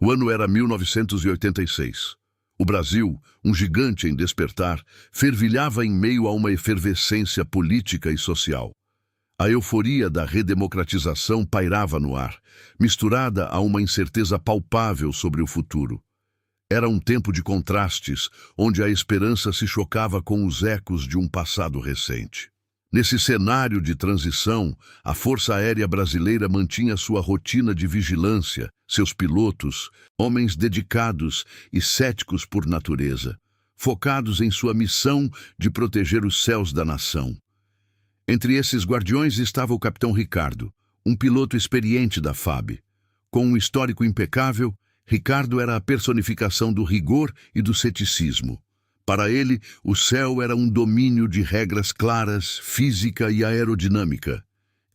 O ano era 1986. O Brasil, um gigante em despertar, fervilhava em meio a uma efervescência política e social. A euforia da redemocratização pairava no ar, misturada a uma incerteza palpável sobre o futuro. Era um tempo de contrastes, onde a esperança se chocava com os ecos de um passado recente. Nesse cenário de transição, a Força Aérea Brasileira mantinha sua rotina de vigilância, seus pilotos, homens dedicados e céticos por natureza, focados em sua missão de proteger os céus da nação. Entre esses guardiões estava o capitão Ricardo, um piloto experiente da FAB. Com um histórico impecável, Ricardo era a personificação do rigor e do ceticismo. Para ele, o céu era um domínio de regras claras, física e aerodinâmica.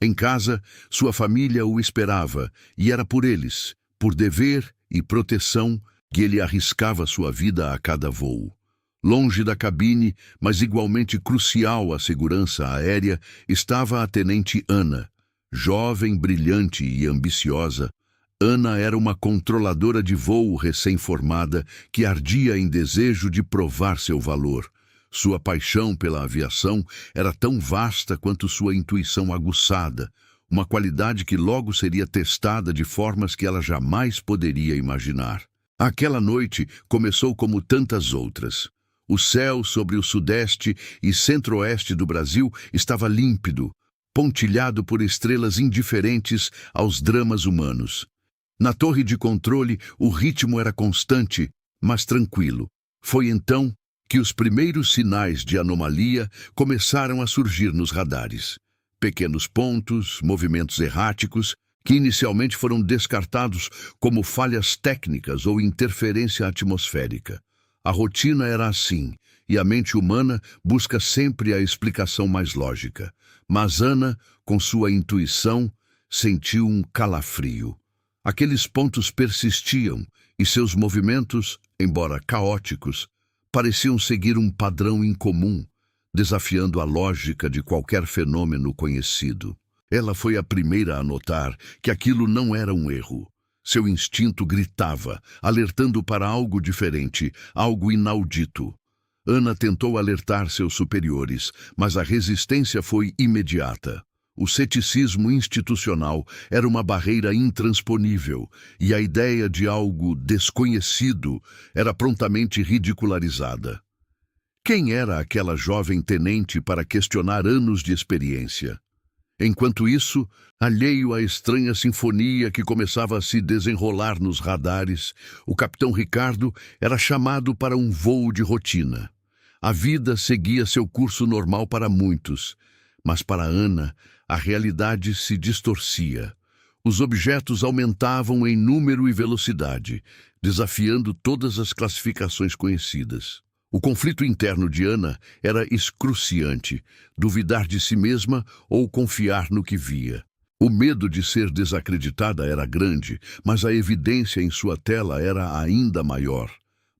Em casa, sua família o esperava, e era por eles, por dever e proteção, que ele arriscava sua vida a cada voo. Longe da cabine, mas igualmente crucial à segurança aérea, estava a tenente Ana. Jovem, brilhante e ambiciosa, Ana era uma controladora de voo recém-formada que ardia em desejo de provar seu valor. Sua paixão pela aviação era tão vasta quanto sua intuição aguçada, uma qualidade que logo seria testada de formas que ela jamais poderia imaginar. Aquela noite começou como tantas outras. O céu sobre o sudeste e centro-oeste do Brasil estava límpido, pontilhado por estrelas indiferentes aos dramas humanos. Na torre de controle, o ritmo era constante, mas tranquilo. Foi então que os primeiros sinais de anomalia começaram a surgir nos radares. Pequenos pontos, movimentos erráticos, que inicialmente foram descartados como falhas técnicas ou interferência atmosférica. A rotina era assim, e a mente humana busca sempre a explicação mais lógica. Mas Ana, com sua intuição, sentiu um calafrio. Aqueles pontos persistiam, e seus movimentos, embora caóticos, pareciam seguir um padrão incomum, desafiando a lógica de qualquer fenômeno conhecido. Ela foi a primeira a notar que aquilo não era um erro. Seu instinto gritava, alertando para algo diferente, algo inaudito. Ana tentou alertar seus superiores, mas a resistência foi imediata. O ceticismo institucional era uma barreira intransponível, e a ideia de algo desconhecido era prontamente ridicularizada. Quem era aquela jovem tenente para questionar anos de experiência? Enquanto isso, alheio à estranha sinfonia que começava a se desenrolar nos radares, o capitão Ricardo era chamado para um voo de rotina. A vida seguia seu curso normal para muitos, mas para Ana, a realidade se distorcia. Os objetos aumentavam em número e velocidade, desafiando todas as classificações conhecidas. O conflito interno de Ana era excruciante, duvidar de si mesma ou confiar no que via. O medo de ser desacreditada era grande, mas a evidência em sua tela era ainda maior.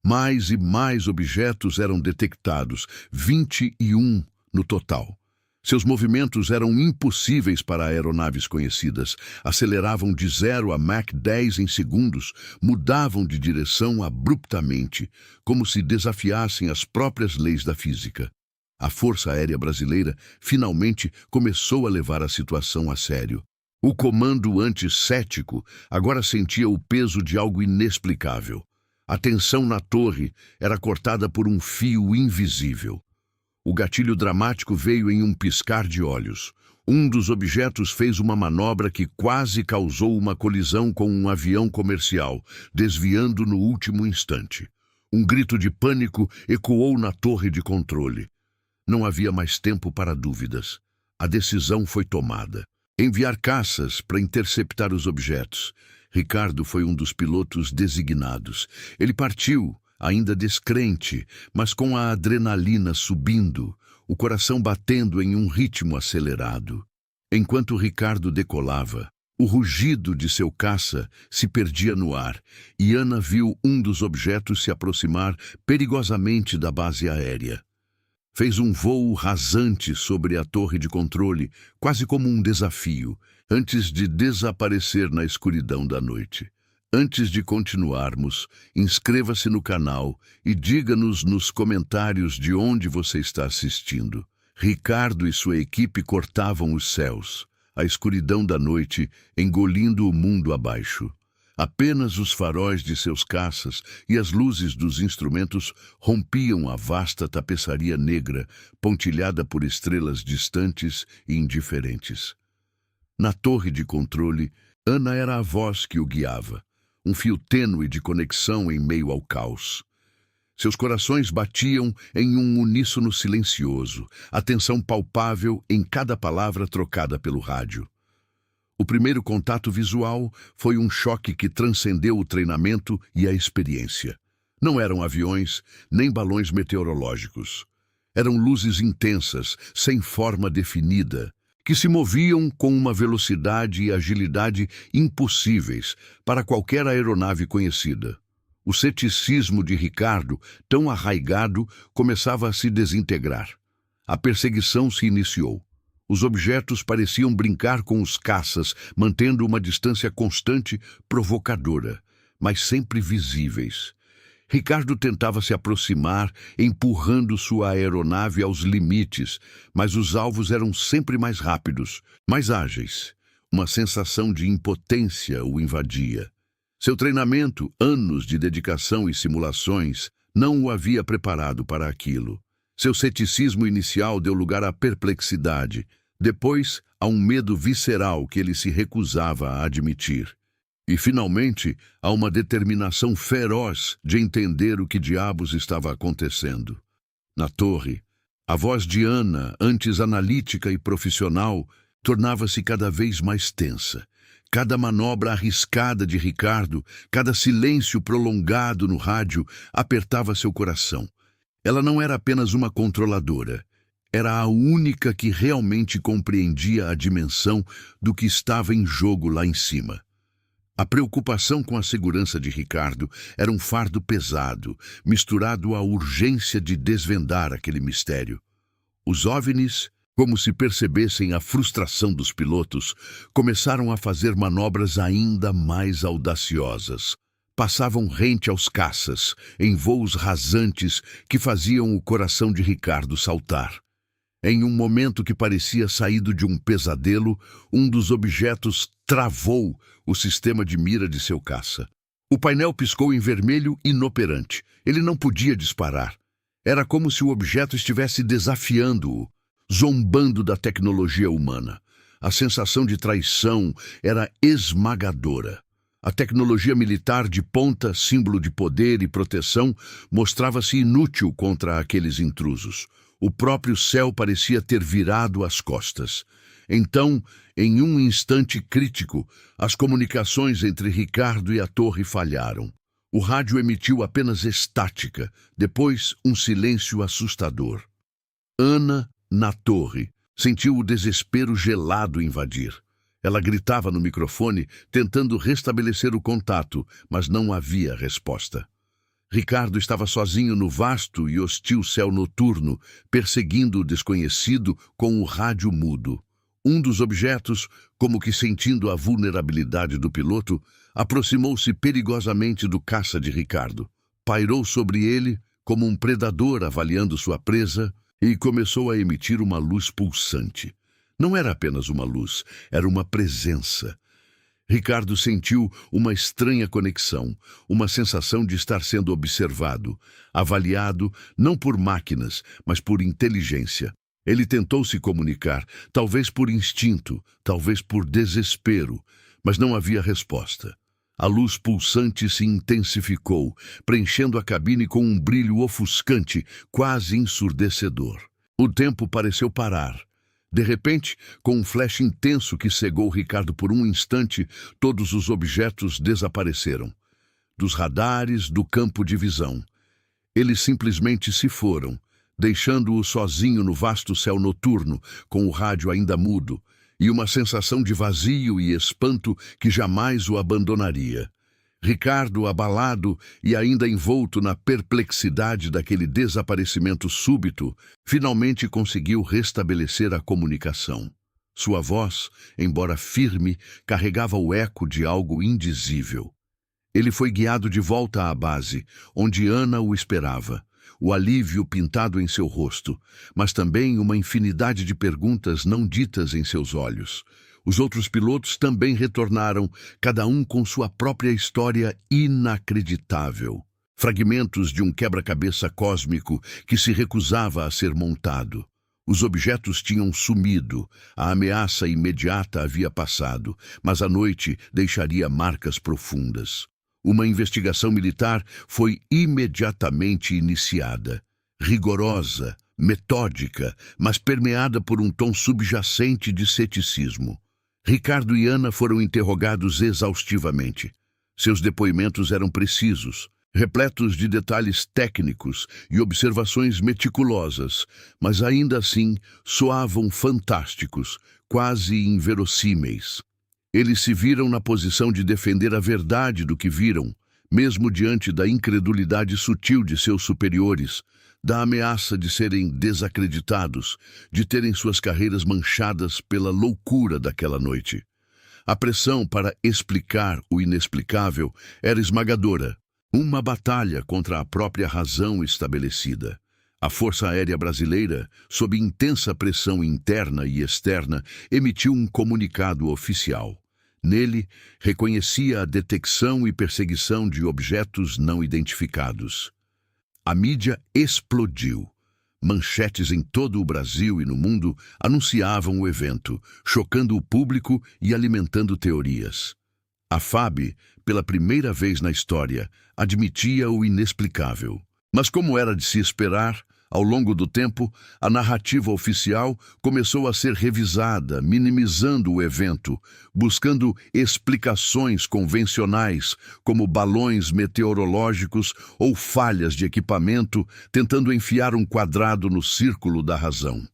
Mais e mais objetos eram detectados, 21 no total. Seus movimentos eram impossíveis para aeronaves conhecidas. Aceleravam de 0 a Mach 10 em segundos, mudavam de direção abruptamente, como se desafiassem as próprias leis da física. A Força Aérea Brasileira finalmente começou a levar a situação a sério. O comando anticético agora sentia o peso de algo inexplicável. A tensão na torre era cortada por um fio invisível. O gatilho dramático veio em um piscar de olhos. Um dos objetos fez uma manobra que quase causou uma colisão com um avião comercial, desviando no último instante. Um grito de pânico ecoou na torre de controle. Não havia mais tempo para dúvidas. A decisão foi tomada. Enviar caças para interceptar os objetos. Ricardo foi um dos pilotos designados. Ele partiu, ainda descrente, mas com a adrenalina subindo, o coração batendo em um ritmo acelerado. Enquanto Ricardo decolava, o rugido de seu caça se perdia no ar, e Ana viu um dos objetos se aproximar perigosamente da base aérea. Fez um voo rasante sobre a torre de controle, quase como um desafio, antes de desaparecer na escuridão da noite. Antes de continuarmos, inscreva-se no canal e diga-nos nos comentários de onde você está assistindo. Ricardo e sua equipe cortavam os céus, a escuridão da noite engolindo o mundo abaixo. Apenas os faróis de seus caças e as luzes dos instrumentos rompiam a vasta tapeçaria negra, pontilhada por estrelas distantes e indiferentes. Na torre de controle, Ana era a voz que o guiava, um fio tênue de conexão em meio ao caos. Seus corações batiam em um uníssono silencioso, atenção palpável em cada palavra trocada pelo rádio. O primeiro contato visual foi um choque que transcendeu o treinamento e a experiência. Não eram aviões, nem balões meteorológicos. Eram luzes intensas, sem forma definida, que se moviam com uma velocidade e agilidade impossíveis para qualquer aeronave conhecida. O ceticismo de Ricardo, tão arraigado, começava a se desintegrar. A perseguição se iniciou. Os objetos pareciam brincar com os caças, mantendo uma distância constante, provocadora, mas sempre visíveis. Ricardo tentava se aproximar, empurrando sua aeronave aos limites, mas os alvos eram sempre mais rápidos, mais ágeis. Uma sensação de impotência o invadia. Seu treinamento, anos de dedicação e simulações, não o havia preparado para aquilo. Seu ceticismo inicial deu lugar à perplexidade, depois a um medo visceral que ele se recusava a admitir. E, finalmente, a uma determinação feroz de entender o que diabos estava acontecendo. Na torre, a voz de Ana, antes analítica e profissional, tornava-se cada vez mais tensa. Cada manobra arriscada de Ricardo, cada silêncio prolongado no rádio, apertava seu coração. Ela não era apenas uma controladora. Era a única que realmente compreendia a dimensão do que estava em jogo lá em cima. A preocupação com a segurança de Ricardo era um fardo pesado, misturado à urgência de desvendar aquele mistério. Os OVNIs, como se percebessem a frustração dos pilotos, começaram a fazer manobras ainda mais audaciosas. Passavam rente aos caças, em voos rasantes que faziam o coração de Ricardo saltar. Em um momento que parecia saído de um pesadelo, um dos objetos travou o sistema de mira de seu caça. O painel piscou em vermelho inoperante. Ele não podia disparar. Era como se o objeto estivesse desafiando-o, zombando da tecnologia humana. A sensação de traição era esmagadora. A tecnologia militar de ponta, símbolo de poder e proteção, mostrava-se inútil contra aqueles intrusos. O próprio céu parecia ter virado as costas. Então, em um instante crítico, as comunicações entre Ricardo e a torre falharam. O rádio emitiu apenas estática, depois um silêncio assustador. Ana, na torre, sentiu o desespero gelado invadir. Ela gritava no microfone, tentando restabelecer o contato, mas não havia resposta. Ricardo estava sozinho no vasto e hostil céu noturno, perseguindo o desconhecido com o rádio mudo. Um dos objetos, como que sentindo a vulnerabilidade do piloto, aproximou-se perigosamente do caça de Ricardo. Pairou sobre ele como um predador avaliando sua presa e começou a emitir uma luz pulsante. Não era apenas uma luz, era uma presença. Ricardo sentiu uma estranha conexão, uma sensação de estar sendo observado, avaliado não por máquinas, mas por inteligência. Ele tentou se comunicar, talvez por instinto, talvez por desespero, mas não havia resposta. A luz pulsante se intensificou, preenchendo a cabine com um brilho ofuscante, quase ensurdecedor. O tempo pareceu parar. De repente, com um flash intenso que cegou Ricardo por um instante, todos os objetos desapareceram. Dos radares, do campo de visão. Eles simplesmente se foram, deixando-o sozinho no vasto céu noturno, com o rádio ainda mudo, e uma sensação de vazio e espanto que jamais o abandonaria. Ricardo, abalado e ainda envolto na perplexidade daquele desaparecimento súbito, finalmente conseguiu restabelecer a comunicação. Sua voz, embora firme, carregava o eco de algo indizível. Ele foi guiado de volta à base, onde Ana o esperava. O alívio pintado em seu rosto, mas também uma infinidade de perguntas não ditas em seus olhos. Os outros pilotos também retornaram, cada um com sua própria história inacreditável. Fragmentos de um quebra-cabeça cósmico que se recusava a ser montado. Os objetos tinham sumido, a ameaça imediata havia passado, mas a noite deixaria marcas profundas. Uma investigação militar foi imediatamente iniciada. Rigorosa, metódica, mas permeada por um tom subjacente de ceticismo. Ricardo e Ana foram interrogados exaustivamente. Seus depoimentos eram precisos, repletos de detalhes técnicos e observações meticulosas, mas ainda assim soavam fantásticos, quase inverossímeis. Eles se viram na posição de defender a verdade do que viram, mesmo diante da incredulidade sutil de seus superiores, da ameaça de serem desacreditados, de terem suas carreiras manchadas pela loucura daquela noite. A pressão para explicar o inexplicável era esmagadora, uma batalha contra a própria razão estabelecida. A Força Aérea Brasileira, sob intensa pressão interna e externa, emitiu um comunicado oficial. Nele, reconhecia a detecção e perseguição de objetos não identificados. A mídia explodiu. Manchetes em todo o Brasil e no mundo anunciavam o evento, chocando o público e alimentando teorias. A FAB, pela primeira vez na história, admitia o inexplicável. Mas como era de se esperar, ao longo do tempo, a narrativa oficial começou a ser revisada, minimizando o evento, buscando explicações convencionais, como balões meteorológicos ou falhas de equipamento, tentando enfiar um quadrado no círculo da razão.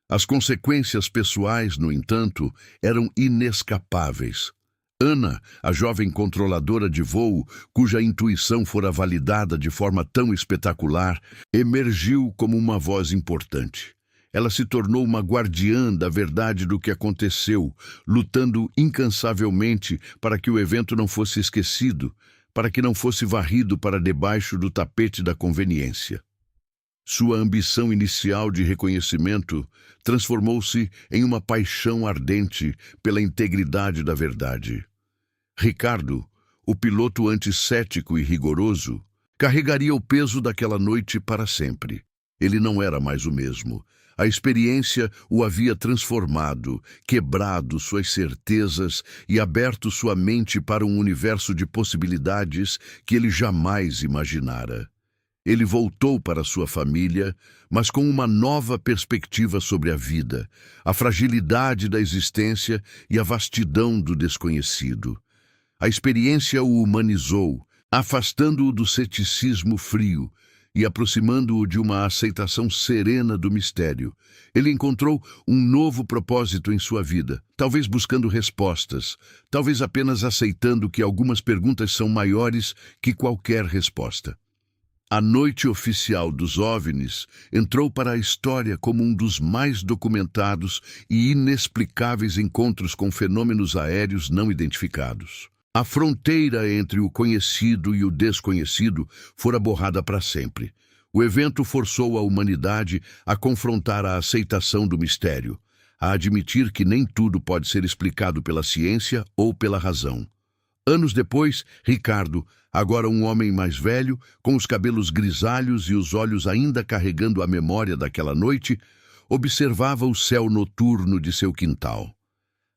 As consequências pessoais, no entanto, eram inescapáveis. Ana, a jovem controladora de voo, cuja intuição fora validada de forma tão espetacular, emergiu como uma voz importante. Ela se tornou uma guardiã da verdade do que aconteceu, lutando incansavelmente para que o evento não fosse esquecido, para que não fosse varrido para debaixo do tapete da conveniência. Sua ambição inicial de reconhecimento transformou-se em uma paixão ardente pela integridade da verdade. Ricardo, o piloto anticético e rigoroso, carregaria o peso daquela noite para sempre. Ele não era mais o mesmo. A experiência o havia transformado, quebrado suas certezas e aberto sua mente para um universo de possibilidades que ele jamais imaginara. Ele voltou para sua família, mas com uma nova perspectiva sobre a vida, a fragilidade da existência e a vastidão do desconhecido. A experiência o humanizou, afastando-o do ceticismo frio e aproximando-o de uma aceitação serena do mistério. Ele encontrou um novo propósito em sua vida, talvez buscando respostas, talvez apenas aceitando que algumas perguntas são maiores que qualquer resposta. A noite oficial dos OVNIs entrou para a história como um dos mais documentados e inexplicáveis encontros com fenômenos aéreos não identificados. A fronteira entre o conhecido e o desconhecido fora borrada para sempre. O evento forçou a humanidade a confrontar a aceitação do mistério, a admitir que nem tudo pode ser explicado pela ciência ou pela razão. Anos depois, Ricardo, agora um homem mais velho, com os cabelos grisalhos e os olhos ainda carregando a memória daquela noite, observava o céu noturno de seu quintal.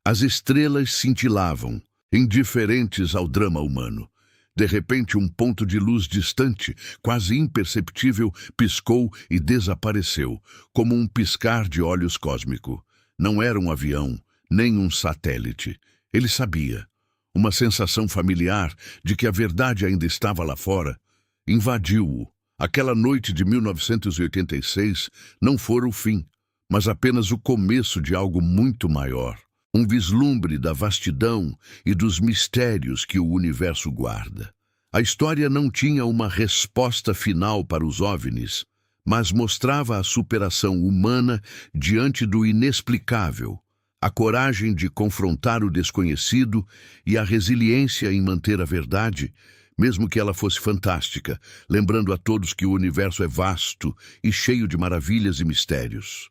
As estrelas cintilavam, indiferentes ao drama humano. De repente, um ponto de luz distante, quase imperceptível, piscou e desapareceu, como um piscar de olhos cósmico. Não era um avião, nem um satélite. Ele sabia. Uma sensação familiar de que a verdade ainda estava lá fora invadiu-o. Aquela noite de 1986 não fora o fim, mas apenas o começo de algo muito maior. Um vislumbre da vastidão e dos mistérios que o universo guarda. A história não tinha uma resposta final para os OVNIs, mas mostrava a superação humana diante do inexplicável, a coragem de confrontar o desconhecido e a resiliência em manter a verdade, mesmo que ela fosse fantástica, lembrando a todos que o universo é vasto e cheio de maravilhas e mistérios.